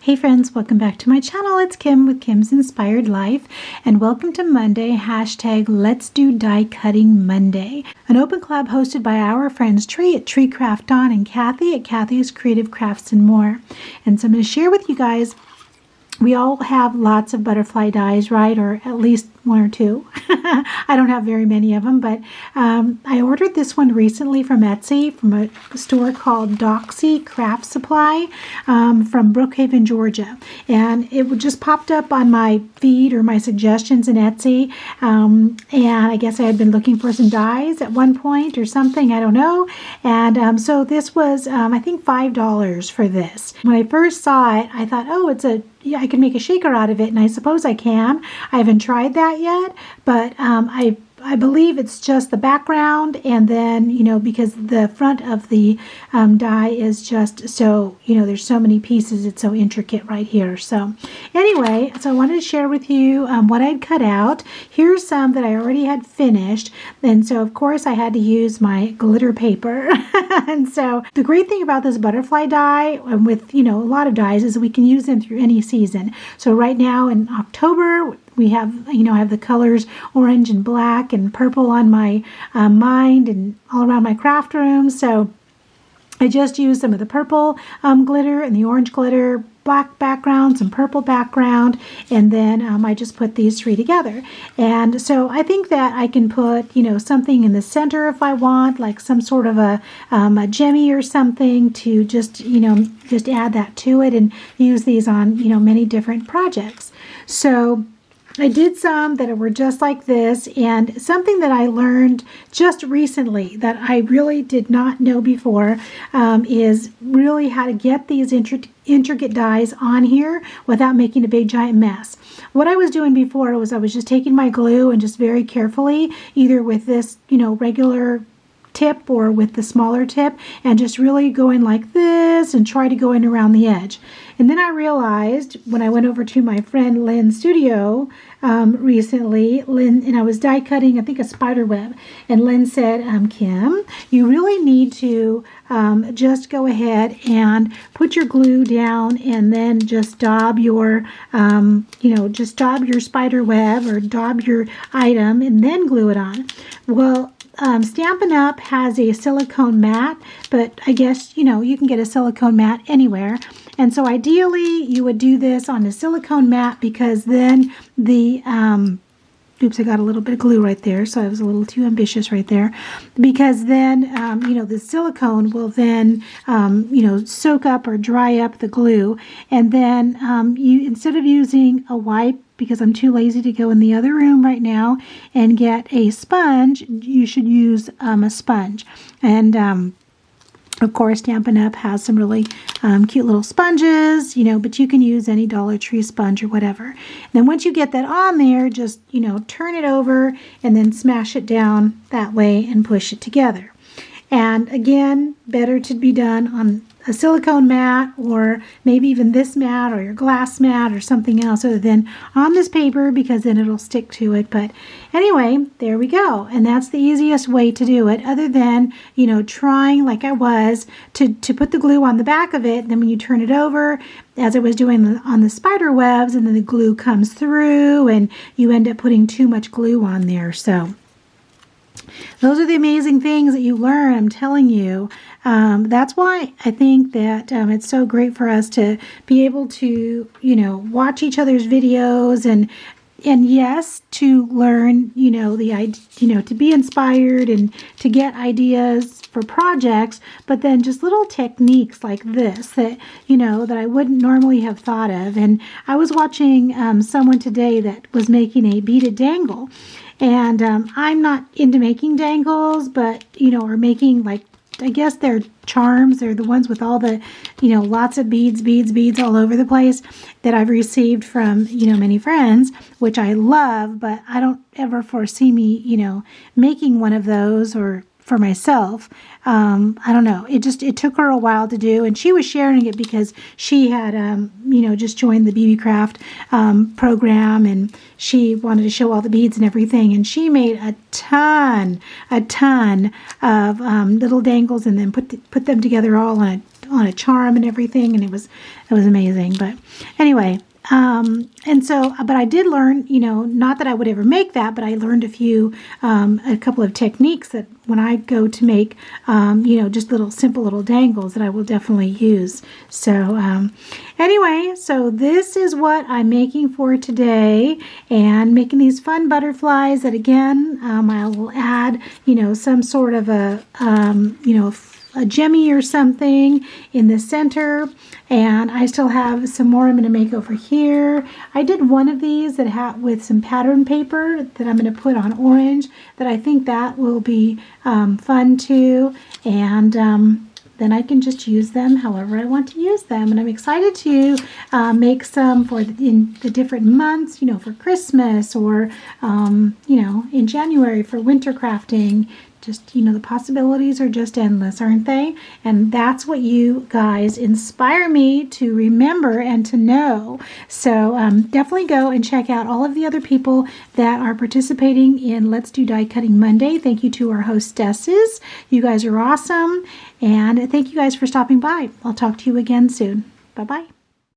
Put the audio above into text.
Hey friends, welcome back to my channel. It's Kim with Kim's Inspired Life, and welcome to Monday, hashtag Let's Do Die Cutting Monday, an open collab hosted by our friends Tree at Tree Craft Dawn and Cathy at Cathy's Creative Crafts and More. And so I'm going to share with you guys, we all have lots of butterfly dies, right? Or at least one or two. I don't have very many of them, but I ordered this one recently from Etsy from a store called Doxie Craft Supply from Brookhaven, Georgia. And it just popped up on my feed or my suggestions in Etsy. And I guess I had been looking for some dies at one point or something. I don't know. And so this was, I think, $5 for this. When I first saw it, I thought, oh, I can make a shaker out of it, and I suppose I can. I haven't tried that yet, but I believe it's just the background, and then, because the front of the die is just so, there's so many pieces, it's so intricate right here. So anyway, so I wanted to share with you what I'd cut out. Here's some that I already had finished, and so of course I had to use my glitter paper. And so the great thing about this butterfly die, with a lot of dies, is we can use them through any season. So right now in October, we have, I have the colors orange and black and purple on my mind and all around my craft room. So I just used some of the purple glitter and the orange glitter, black background, some purple background, and then I just put these three together. And so I think that I can put, something in the center if I want, like some sort of a gemmy or something to just add that to it and use these on, many different projects. So I did some that were just like this, and something that I learned just recently that I really did not know before is really how to get these intricate dies on here without making a big giant mess. What I was doing before was I was just taking my glue and just very carefully, either with this, regular tip or with the smaller tip, and just really going like this and try to go in around the edge. And then I realized when I went over to my friend Lynn's studio recently, and I was die cutting, I think, a spider web, and Lynn said, Kim, you really need to just go ahead and put your glue down and then just daub your, just daub your spider web or daub your item and then glue it on. Well, Stampin' Up! Has a silicone mat, but I guess, you can get a silicone mat anywhere. And so ideally, you would do this on a silicone mat, because then the, oops, I got a little bit of glue right there, so I was a little too ambitious right there. Because then, the silicone will then, soak up or dry up the glue. And then you, instead of using a wipe, because I'm too lazy to go in the other room right now and get a sponge, you should use a sponge. And of course, Stampin' Up! Has some really cute little sponges, but you can use any Dollar Tree sponge or whatever. And then once you get that on there, just, turn it over and then smash it down that way and push it together. And again, better to be done on a silicone mat, or maybe even this mat or your glass mat or something else other than on this paper, because then it'll stick to it. But anyway, there we go. And that's the easiest way to do it, other than, trying like I was to put the glue on the back of it. And then when you turn it over, as I was doing on the spider webs, and then the glue comes through and you end up putting too much glue on there. So those are the amazing things that you learn, I'm telling you. That's why I think that it's so great for us to be able to, watch each other's videos and yes, to learn, to be inspired and to get ideas for projects, but then just little techniques like this that, that I wouldn't normally have thought of. And I was watching someone today that was making a beaded dangle. And I'm not into making dangles, but, or making, like, I guess they're charms. They're the ones with all the, lots of beads all over the place that I've received from, many friends, which I love, but I don't ever foresee me, making one of those or for myself. I don't know. It took her a while to do, and she was sharing it because she had, just joined the BB Craft program, and she wanted to show all the beads and everything, and she made a ton of little dangles, and then put them together all on on a charm and everything, and it was amazing. But anyway, and so, but I did learn, not that I would ever make that, but I learned a couple of techniques that when I go to make, just simple little dangles that I will definitely use. So, anyway, so this is what I'm making for today, and making these fun butterflies that, again, I will add, some sort of a gemmy or something in the center, and I still have some more I'm going to make over here. I did one of these that with some pattern paper that I'm going to put on orange, that I think that will be fun too, and then I can just use them however I want to use them. And I'm excited to make some in the different months, for Christmas, or in January for winter crafting. Just, the possibilities are just endless, aren't they? And that's what you guys inspire me to remember and to know. So definitely go and check out all of the other people that are participating in Let's Do Die Cutting Monday. Thank you to our hostesses. You guys are awesome. And thank you guys for stopping by. I'll talk to you again soon. Bye-bye.